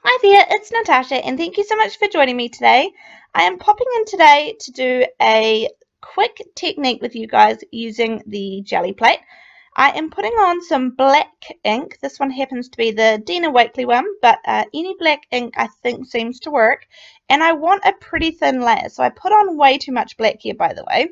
Hi there, it's Natasha and thank you so much for joining me today. I am popping in today to do a quick technique with you guys using the jelly plate. I am putting on some black ink. This one happens to be the Dina Wakley one, but any black ink I think seems to work. And I want a pretty thin layer, so I put on way too much black here, by the way.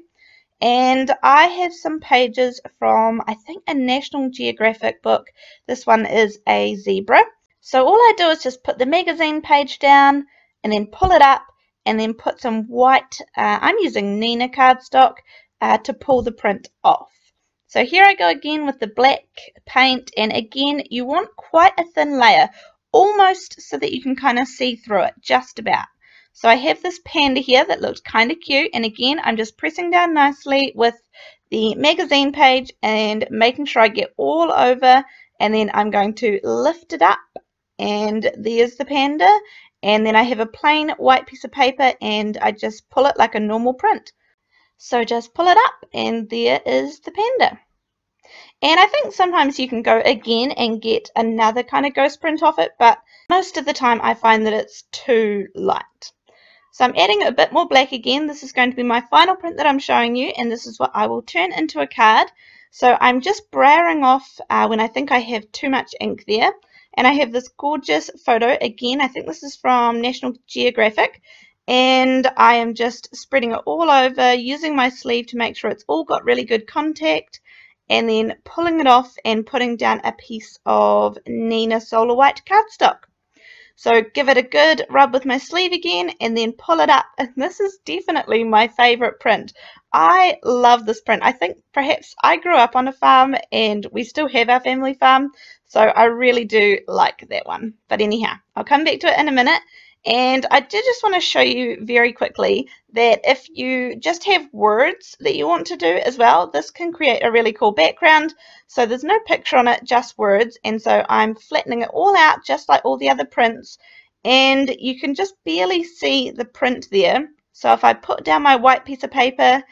And I have some pages from, I think, a National Geographic book. This one is a zebra. So all I do is just put the magazine page down and then pull it up and then put some white, I'm using Nina cardstock to pull the print off. So here I go again with the black paint, and again you want quite a thin layer, almost so that you can kind of see through it, just about. So I have this panda here that looks kind of cute, and again I'm just pressing down nicely with the magazine page and making sure I get all over, and then I'm going to lift it up. And there's the panda, and then I have a plain white piece of paper and I just pull it like a normal print. So just pull it up and there is the panda. And I think sometimes you can go again and get another kind of ghost print off it, but most of the time I find that it's too light. So I'm adding a bit more black again. This is going to be my final print that I'm showing you, and this is what I will turn into a card. So I'm just browering off when I think I have too much ink there. And I have this gorgeous photo. Again, I think this is from National Geographic. And I am just spreading it all over, using my sleeve to make sure it's all got really good contact. And then pulling it off and putting down a piece of Nina Solar White cardstock. So give it a good rub with my sleeve again and then pull it up. And this is definitely my favorite print. I love this print. I think perhaps I grew up on a farm and we still have our family farm. So I really do like that one. But anyhow, I'll come back to it in a minute. And I did just want to show you very quickly that if you just have words that you want to do as well, this can create a really cool background. So there's no picture on it, just words. And so I'm flattening it all out just like all the other prints. And you can just barely see the print there. So if I put down my white piece of paper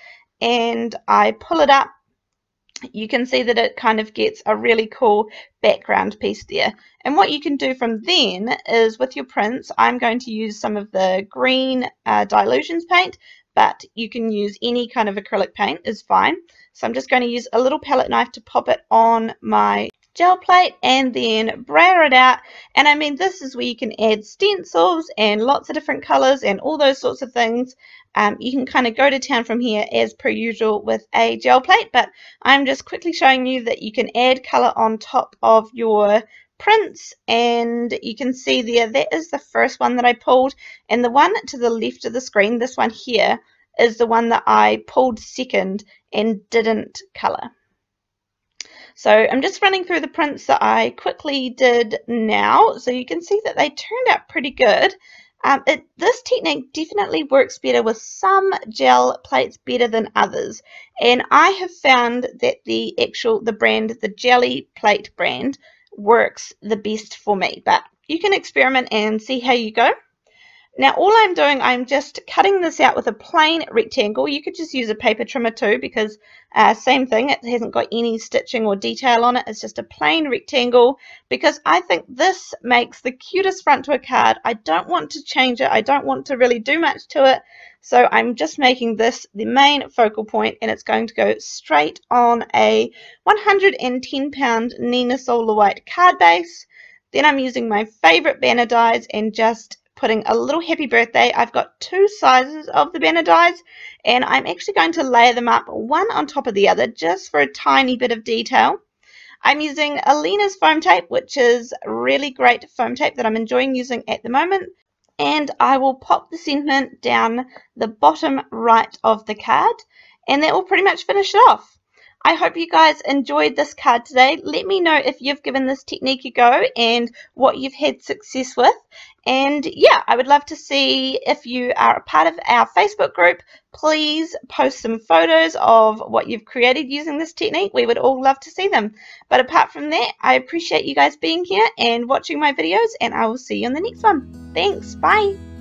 and I pull it up, you can see that it kind of gets a really cool background piece there. And what you can do from then is with your prints, I'm going to use some of the green dilutions paint, but you can use any kind of acrylic paint is fine. So I'm just going to use a little palette knife to pop it on my gel plate and then brayer it out. And I mean, this is where you can add stencils and lots of different colors and all those sorts of things. You can kind of go to town from here as per usual with a gel plate, but I'm just quickly showing you that you can add color on top of your prints, and you can see there that is the first one that I pulled, and the one to the left of the screen, this one here, is the one that I pulled second and didn't color. So I'm just running through the prints that I quickly did now, so you can see that they turned out pretty good. This technique definitely works better with some gel plates better than others, and I have found that the brand, the jelly plate brand, works the best for me, but you can experiment and see how you go. Now all I'm doing, I'm just cutting this out with a plain rectangle. You could just use a paper trimmer too, because same thing, it hasn't got any stitching or detail on it. It's just a plain rectangle, because I think this makes the cutest front to a card. I don't want to change it. I don't want to really do much to it. So I'm just making this the main focal point, and it's going to go straight on a 110-pound Nina Solar White card base. Then I'm using my favorite banner dies and just putting a little happy birthday. I've got two sizes of the banner dies, and I'm actually going to layer them up one on top of the other just for a tiny bit of detail. I'm using Alina's foam tape, which is really great foam tape that I'm enjoying using at the moment, and I will pop the sentiment down the bottom right of the card, and that will pretty much finish it off. I hope you guys enjoyed this card today. Let me know if you've given this technique a go and what you've had success with. And yeah, I would love to see if you are a part of our Facebook group. Please post some photos of what you've created using this technique. We would all love to see them. But apart from that, I appreciate you guys being here and watching my videos, and I will see you in the next one. Thanks. Bye.